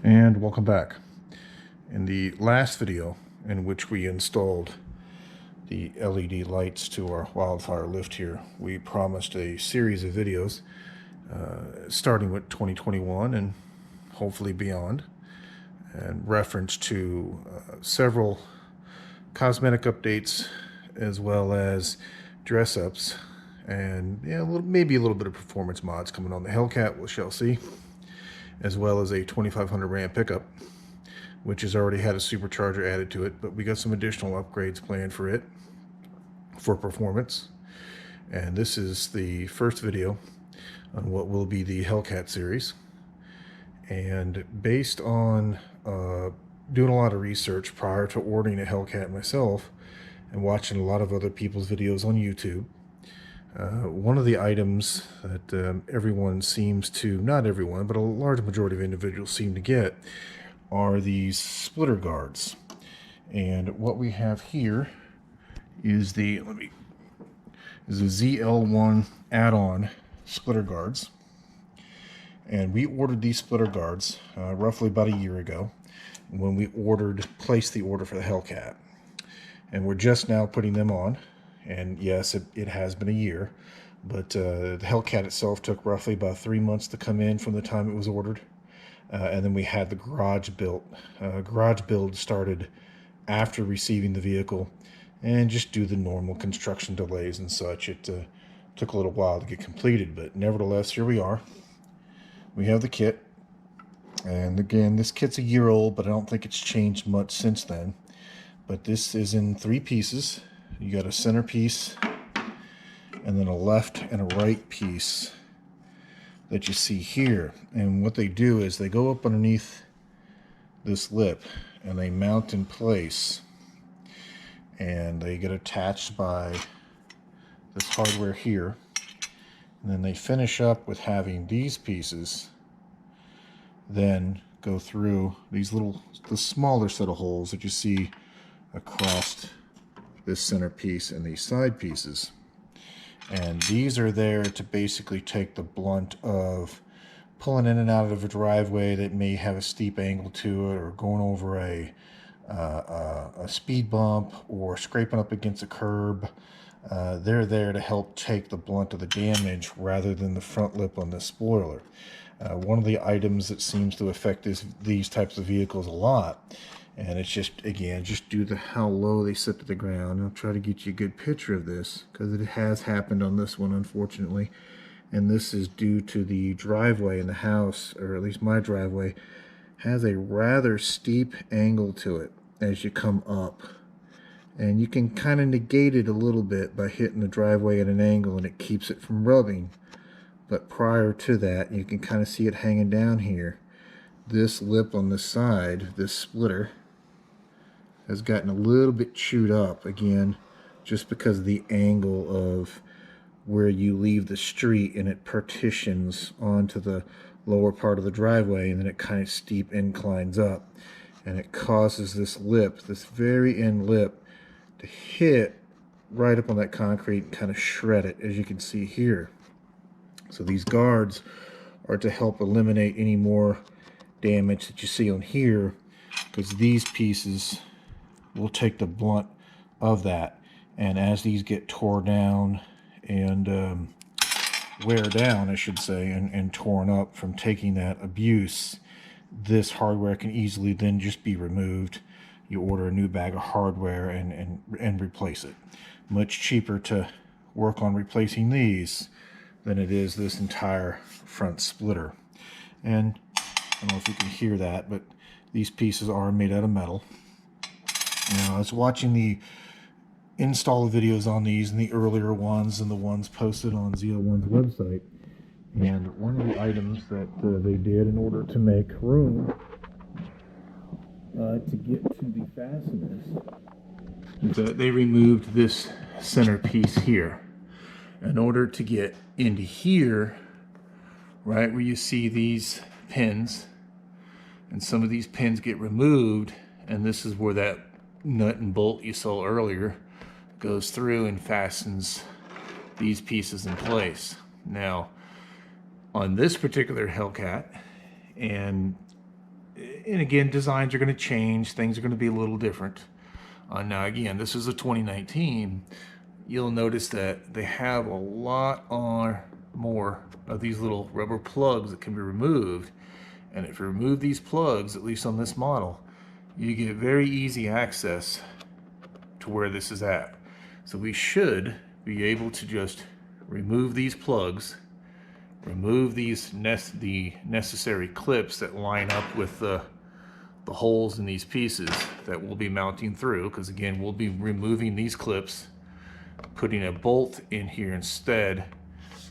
And welcome back. In the last video, in which we installed the LED lights to our wildfire lift here, we promised a series of videos starting with 2021 and hopefully beyond, and reference to several cosmetic updates as well as dress ups and maybe a little bit of performance mods coming on the HellCat, we shall see, as well as a 2500 Ram pickup, which has already had a supercharger added to it, but we got some additional upgrades planned for it for performance. And this is the first video on what will be the HellCat series. And based on doing a lot of research prior to ordering a HellCat myself and watching a lot of other people's videos on YouTube, one of the items that everyone seems to, not everyone, but a large majority of individuals seem to get are these splitter guards. And what we have here is the ZL1 add-on splitter guards. And we ordered these splitter guards roughly about a year ago when we placed the order for the HellCat. And we're just now putting them on. And yes, it has been a year, but the HellCat itself took roughly about 3 months to come in from the time it was ordered. And then we had the garage build started after receiving the vehicle, and just due to the normal construction delays and such, it took a little while to get completed. But nevertheless, here we are. We have the kit, and again, this kit's a year old, but I don't think it's changed much since then. But this is in 3 pieces. You got a center piece, and then a left and a right piece that you see here. And what they do is they go up underneath this lip and they mount in place, and they get attached by this hardware here. And then they finish up with having these pieces then go through the smaller set of holes that you see across this center piece and these side pieces. And these are there to basically take the blunt of pulling in and out of a driveway that may have a steep angle to it, or going over a speed bump, or scraping up against a curb. They're there to help take the blunt of the damage rather than the front lip on the spoiler. One of the items that seems to affect these types of vehicles a lot, and it's just due to how low they sit to the ground. I'll try to get you a good picture of this because it has happened on this one, unfortunately. And this is due to the driveway in the house, or at least my driveway, has a rather steep angle to it as you come up. And you can kind of negate it a little bit by hitting the driveway at an angle, and it keeps it from rubbing. But prior to that, you can kind of see it hanging down here. This lip on this side, this splitter, has gotten a little bit chewed up, again, just because of the angle of where you leave the street, and it partitions onto the lower part of the driveway, and then it kind of steep inclines up, and it causes this lip, this very end lip, to hit right up on that concrete and kind of shred it, as you can see here. So these guards are to help eliminate any more damage that you see on here, because these pieces will take the blunt of that. And as these get tore down and wear down, I should say, and torn up from taking that abuse, this hardware can easily then just be removed. You order a new bag of hardware and replace it. Much cheaper to work on replacing these than it is this entire front splitter. And I don't know if you can hear that, but these pieces are made out of metal. Now, I was watching the install videos on these, and the earlier ones and the ones posted on ZL1's website. And one of the items that they did in order to make room to get to the fasteners is that they removed this center piece here in order to get into here, right where you see these pins. And some of these pins get removed, and this is where that nut and bolt you saw earlier goes through and fastens these pieces in place. Now, on this particular HellCat, and And again, designs are going to change. Things are going to be a little different. Now, again, this is a 2019. You'll notice that they have a lot more of these little rubber plugs that can be removed. And if you remove these plugs, at least on this model, you get very easy access to where this is at. So we should be able to just remove these plugs, remove these the necessary clips that line up with the holes in these pieces that we'll be mounting through, because again, we'll be removing these clips, putting a bolt in here instead,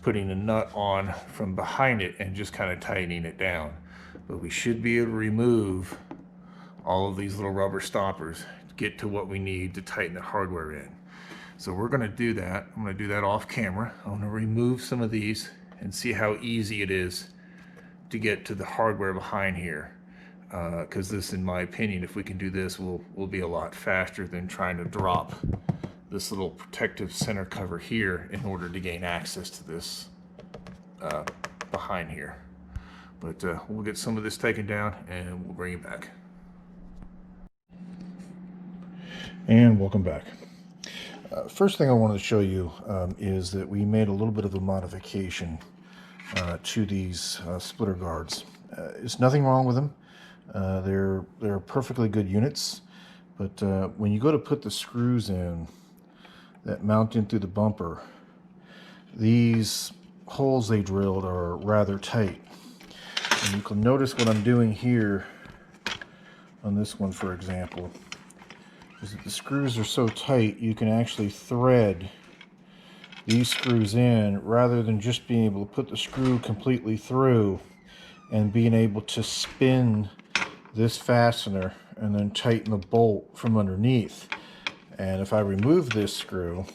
putting a nut on from behind it and just kind of tightening it down. But we should be able to remove all of these little rubber stoppers to get to what we need to tighten the hardware in. So we're going to do that. I'm going to do that off camera. I'm going to remove some of these and see how easy it is to get to the hardware behind here. Because this, in my opinion, if we can do this, we'll be a lot faster than trying to drop this little protective center cover here in order to gain access to this behind here. But we'll get some of this taken down and we'll bring it back. And welcome back. First thing I wanted to show you is that we made a little bit of a modification to these splitter guards. There's nothing wrong with them. They're perfectly good units, but when you go to put the screws in that mount in through the bumper, these holes they drilled are rather tight. And you can notice what I'm doing here on this one, for example, is that the screws are so tight you can actually thread these screws in rather than just being able to put the screw completely through and being able to spin this fastener and then tighten the bolt from underneath. And if I remove this screw,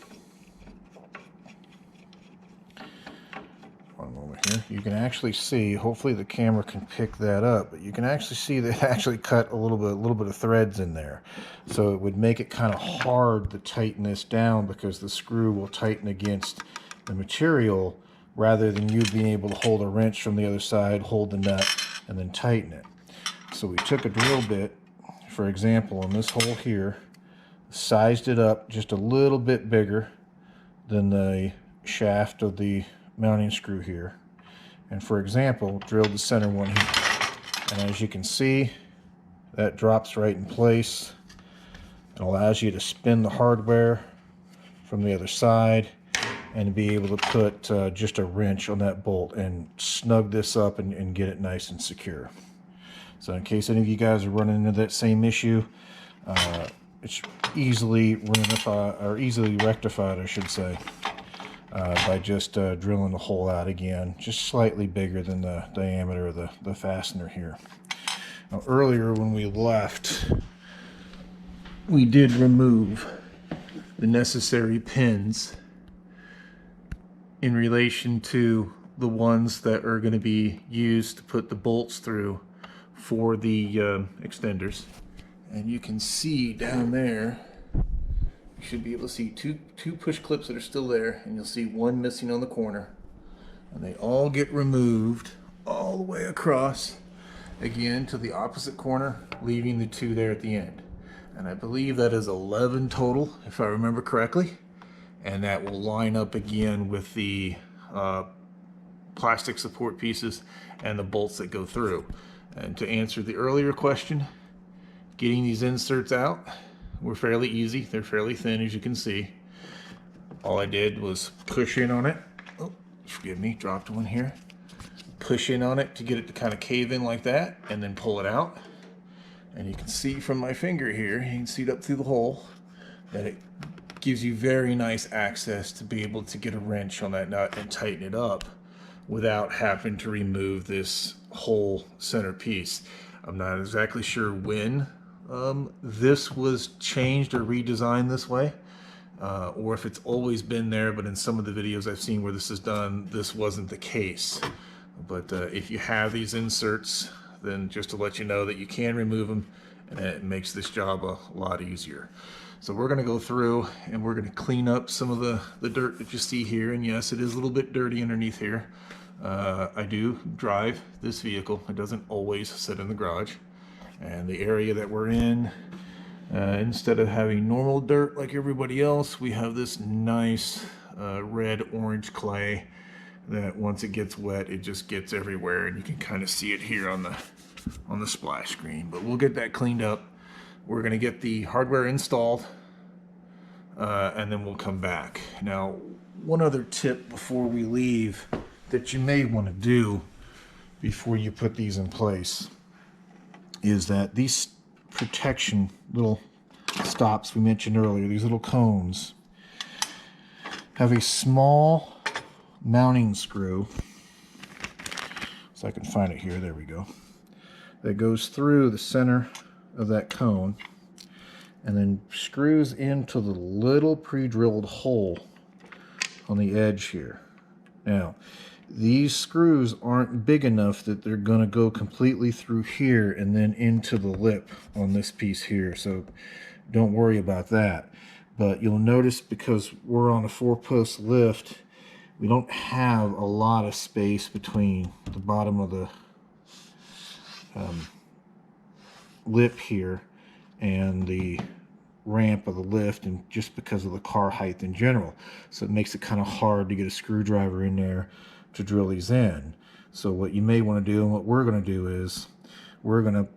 one moment here, you can actually see, hopefully the camera can pick that up, but you can actually see they actually cut a little bit of threads in there. So it would make it kind of hard to tighten this down because the screw will tighten against the material rather than you being able to hold a wrench from the other side, hold the nut, and then tighten it. So we took a drill bit, for example, on this hole here, sized it up just a little bit bigger than the shaft of the mounting screw here, and for example, drilled the center one here. And as you can see, that drops right in place. It allows you to spin the hardware from the other side and be able to put just a wrench on that bolt and snug this up and get it nice and secure. So in case any of you guys are running into that same issue, it's easily rectified, I should say, by just drilling the hole out again, just slightly bigger than the diameter of the fastener here. Now, earlier when we left, we did remove the necessary pins in relation to the ones that are going to be used to put the bolts through for the extenders. And you can see down there, you should be able to see two push clips that are still there, and you'll see one missing on the corner. And they all get removed all the way across again to the opposite corner, leaving the two there at the end. And I believe that is 11 total, if I remember correctly. And that will line up again with the plastic support pieces and the bolts that go through. And to answer the earlier question, getting these inserts out were fairly easy. They're fairly thin, as you can see. All I did was push in on it. Oh, forgive me, dropped one here. Push in on it to get it to kind of cave in like that, and then pull it out. And you can see from my finger here, you can see it up through the hole, that it gives you very nice access to be able to get a wrench on that nut and tighten it up without having to remove this whole center piece. I'm not exactly sure when this was changed or redesigned this way, or if it's always been there, but in some of the videos I've seen where this is done, this wasn't the case. But if you have these inserts, then just to let you know that you can remove them, and it makes this job a lot easier. So we're going to go through and we're going to clean up some of the dirt that you see here. And yes, it is a little bit dirty underneath here. I do drive this vehicle. It doesn't always sit in the garage. And the area that we're in, instead of having normal dirt like everybody else, we have this nice red-orange clay that once it gets wet, it just gets everywhere, and you can kind of see it here on the splash screen. But we'll get that cleaned up. We're going to get the hardware installed, and then we'll come back. Now, one other tip before we leave that you may want to do before you put these in place is that these protection little stops we mentioned earlier, these little cones, have a small mounting screw, so I can find it here, there we go, that goes through the center of that cone and then screws into the little pre-drilled hole on the edge here. Now, these screws aren't big enough that they're going to go completely through here and then into the lip on this piece here, so don't worry about that. But you'll notice, because we're on a 4-post lift, we don't have a lot of space between the bottom of the lip here and the ramp of the lift, and just because of the car height in general. So it makes it kind of hard to get a screwdriver in there to drill these in. So what you may want to do, and what we're going to do, is we're going to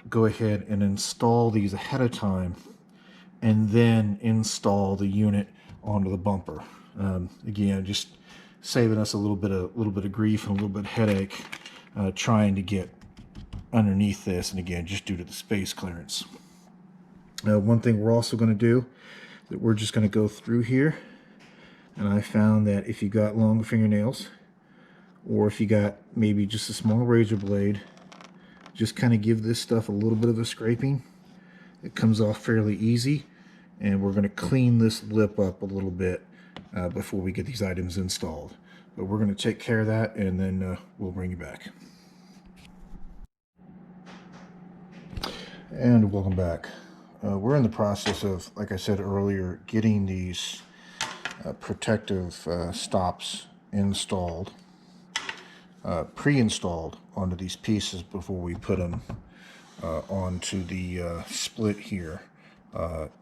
go ahead and install these ahead of time and then install the unit onto the bumper. Again, just saving us a little bit of grief and a little bit of headache trying to get underneath this, and again, just due to the space clearance. One thing we're also going to do, that we're just going to go through here, and I found that if you got long fingernails, or if you got maybe just a small razor blade, just kind of give this stuff a little bit of a scraping. It comes off fairly easy, and we're going to clean this lip up a little bit before we get these items installed. But we're going to take care of that, and then we'll bring you back. And welcome back. We're in the process of, like I said earlier, getting these protective stops installed, pre-installed onto these pieces before we put them onto the split here.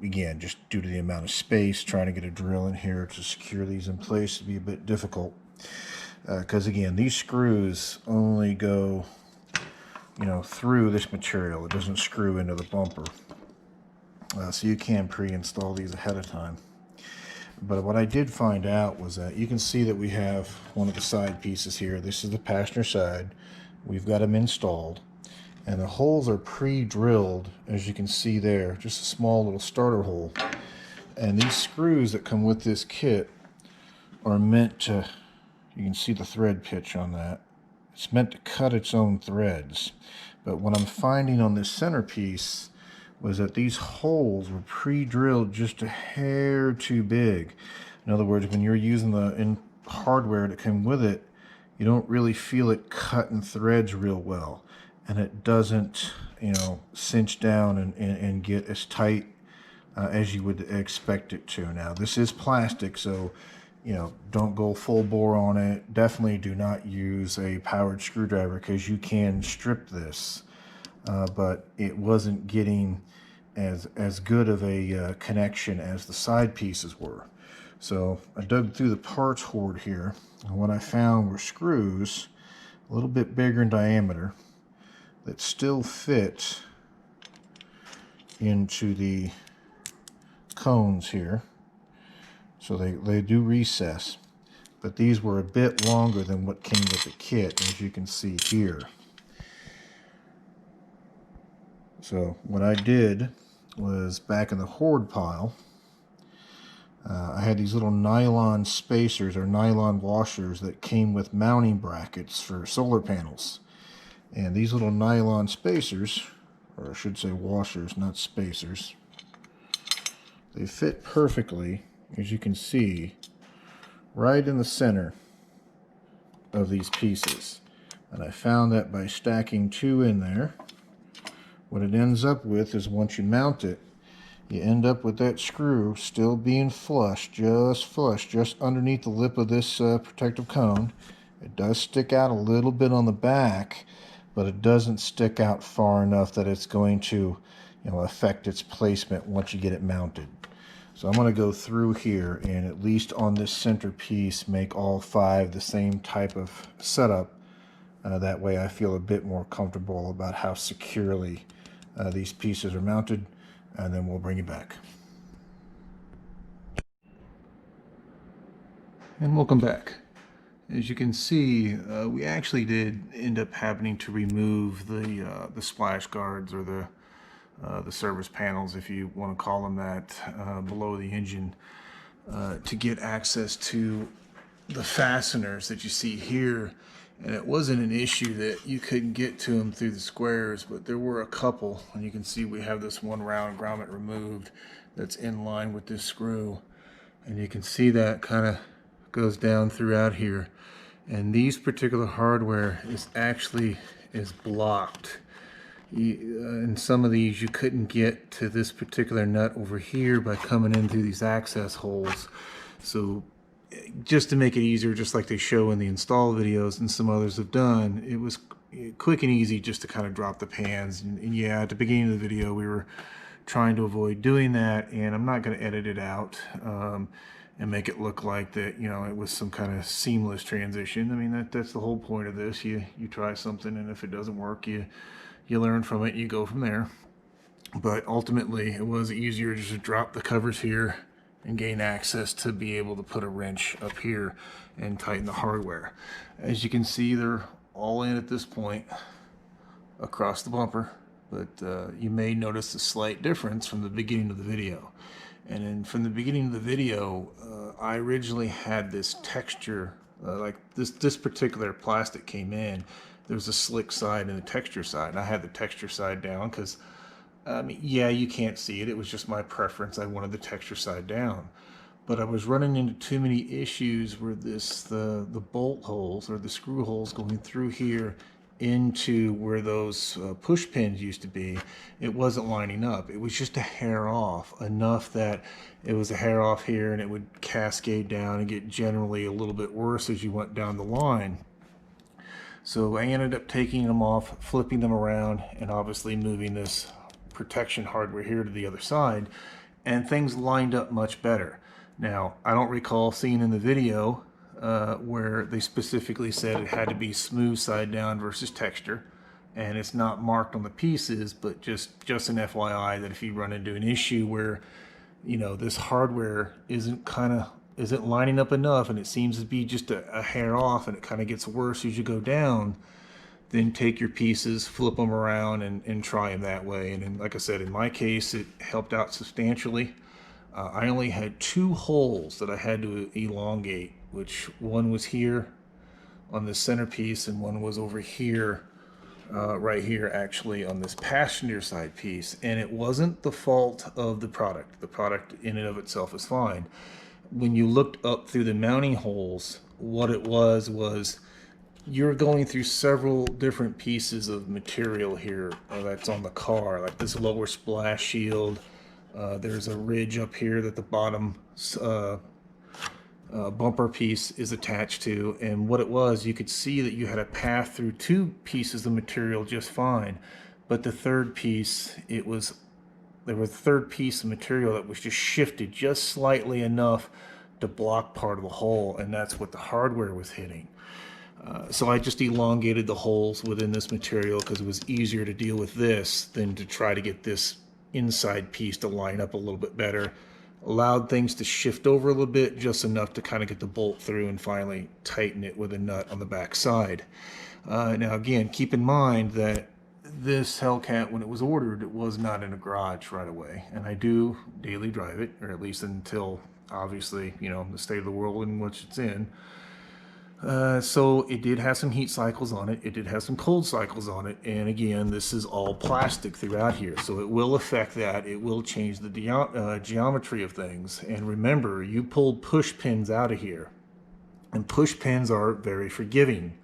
Again, just due to the amount of space, trying to get a drill in here to secure these in place would be a bit difficult. Because again, these screws only go, through this material. It doesn't screw into the bumper. So you can pre-install these ahead of time. But what I did find out was that you can see that we have one of the side pieces here. This is the passenger side. We've got them installed, and the holes are pre-drilled, as you can see there, just a small little starter hole. And these screws that come with this kit are meant to, you can see the thread pitch on that, it's meant to cut its own threads. But what I'm finding on this centerpiece was that these holes were pre-drilled just a hair too big. In other words, when you're using the hardware that came with it, you don't really feel it cutting threads real well, and it doesn't, cinch down and get as tight as you would expect it to. Now, this is plastic, so don't go full bore on it. Definitely do not use a powered screwdriver, because you can strip this. But it wasn't getting as good of a connection as the side pieces were. So I dug through the parts hoard here, and what I found were screws a little bit bigger in diameter that still fit into the cones here. So they do recess, but these were a bit longer than what came with the kit, as you can see here. So what I did was, back in the hoard pile, I had these little nylon spacers or nylon washers that came with mounting brackets for solar panels. And these little nylon spacers, or I should say washers, not spacers, they fit perfectly, as you can see, right in the center of these pieces. And I found that by stacking two in there, what it ends up with is, once you mount it, you end up with that screw still being flush, just underneath the lip of this protective cone. It does stick out a little bit on the back, but it doesn't stick out far enough that it's going to, affect its placement once you get it mounted. So I'm going to go through here and at least on this center piece make all 5 the same type of setup. That way I feel a bit more comfortable about how securely these pieces are mounted, and then we'll bring it back. And welcome back. As you can see, we actually did end up having to remove the splash guards, or the service panels, if you want to call them that, below the engine, to get access to the fasteners that you see here. And it wasn't an issue that you couldn't get to them through the squares, but there were a couple, and you can see we have this one round grommet removed that's in line with this screw, and you can see that kind of goes down throughout here. And these particular hardware is blocked. In some of these you couldn't get to this particular nut over here by coming in through these access holes. So just to make it easier, just like they show in the install videos and some others have done, it was quick and easy just to kind of drop the pans. And yeah, at the beginning of the video we were trying to avoid doing that, and I'm not going to edit it out and make it look like that, it was some kind of seamless transition. I mean, that's the whole point of this. You try something, and if it doesn't work, you learn from it and you go from there. But ultimately it was easier just to drop the covers here and gain access to be able to put a wrench up here and tighten the hardware. As you can see, they're all in at this point across the bumper, but you may notice a slight difference from the beginning of the video. And then from the beginning of the video, I originally had this texture, like this particular plastic came in. There was a slick side and a texture side, and I had the texture side down because, yeah, you can't see it. It was just my preference. I wanted the texture side down. But I was running into too many issues where the bolt holes, or the screw holes going through here into where those push pins used to be, it wasn't lining up. It was just a hair off, enough that it was a hair off here and it would cascade down and get generally a little bit worse as you went down the line. So I ended up taking them off, flipping them around, and obviously moving this protection hardware here to the other side, and things lined up much better. Now, I don't recall seeing in the video where they specifically said it had to be smooth side down versus texture, and it's not marked on the pieces, but just an FYI that if you run into an issue where this hardware isn't lining up enough and it seems to be just a hair off, and it kind of gets worse as you go down, then take your pieces, flip them around, and try them that way. And then, like I said, in my case, it helped out substantially. I only had 2 holes that I had to elongate, which one was here on the centerpiece and one was over here, right here actually on this passenger side piece. And it wasn't the fault of the product. The product in and of itself is fine. When you looked up through the mounting holes, what it was you're going through several different pieces of material here that's on the car, like this lower splash shield. There's a ridge up here that the bottom bumper piece is attached to, and what it was, you could see that you had a path through 2 pieces of material just fine, but the third piece, there was a third piece of material that was just shifted just slightly enough to block part of the hole, and that's what the hardware was hitting. So I just elongated the holes within this material because it was easier to deal with this than to try to get this inside piece to line up a little bit better. Allowed things to shift over a little bit, just enough to kind of get the bolt through and finally tighten it with a nut on the back side. Now again, keep in mind that this HellCat, when it was ordered, it was not in a garage right away, and I do daily drive it, or at least until obviously the state of the world in which it's in. So it did have some heat cycles on it, it did have some cold cycles on it, and again, this is all plastic throughout here, so it will affect that. It will change the geometry of things. And remember, you pulled push pins out of here, and push pins are very forgiving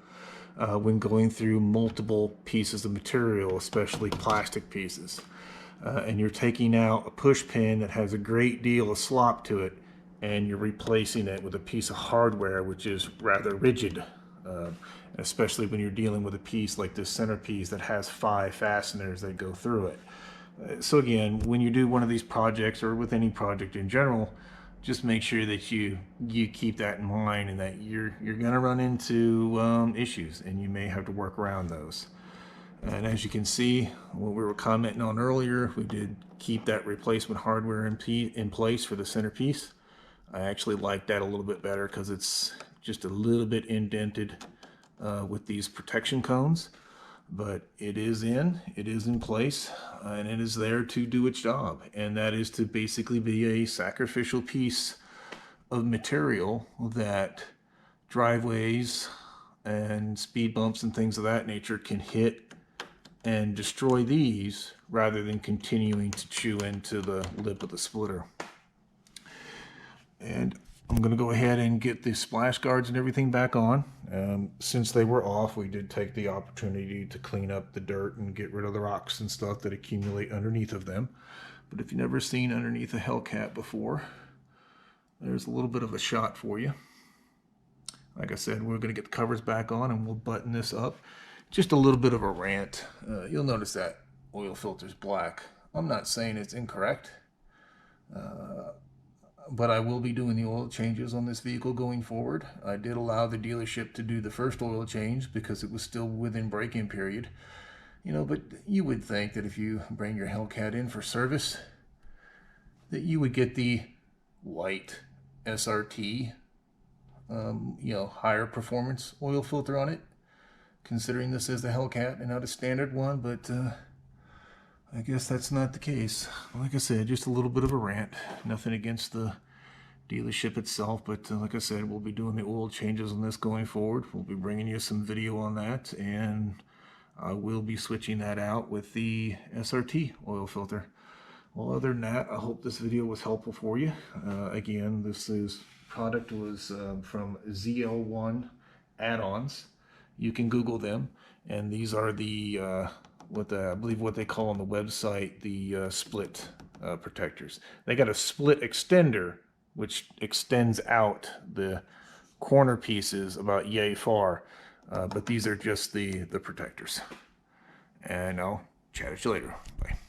when going through multiple pieces of material, especially plastic pieces. And you're taking out a push pin that has a great deal of slop to it, and you're replacing it with a piece of hardware which is rather rigid. especially when you're dealing with a piece like this centerpiece that has 5 fasteners that go through it. So again, when you do one of these projects, or with any project in general, just make sure that you keep that in mind, and that you're going to run into issues, and you may have to work around those. And as you can see, what we were commenting on earlier, we did keep that replacement hardware in place for the centerpiece. I actually like that a little bit better because it's just a little bit indented with these protection cones. But it is in place, and it is there to do its job, and that is to basically be a sacrificial piece of material that driveways and speed bumps and things of that nature can hit and destroy these, rather than continuing to chew into the lip of the splitter. And I'm going to go ahead and get the splash guards and everything back on. Since they were off, we did take the opportunity to clean up the dirt and get rid of the rocks and stuff that accumulate underneath of them. But if you've never seen underneath a HellCat before, there's a little bit of a shot for you. Like I said, we're going to get the covers back on, and we'll button this up. Just a little bit of a rant. You'll notice that oil filter's black. I'm not saying it's incorrect. But I will be doing the oil changes on this vehicle going forward. I did allow the dealership to do the first oil change because it was still within break-in period. You know, but you would think that if you bring your HellCat in for service, that you would get the white SRT, you know, higher performance oil filter on it, considering this is the HellCat and not a standard one. But I guess that's not the case. Like I said, just a little bit of a rant. Nothing against the dealership itself, but like I said, we'll be doing the oil changes on this going forward. We'll be bringing you some video on that, and I will be switching that out with the SRT oil filter. Well, other than that, I hope this video was helpful for you. Again, this product was from ZL1 Addons. You can Google them, and these are the I believe what they call on the website the split protectors. They got a split extender which extends out the corner pieces about yay far, but these are just the protectors. And I'll chat at you later. Bye.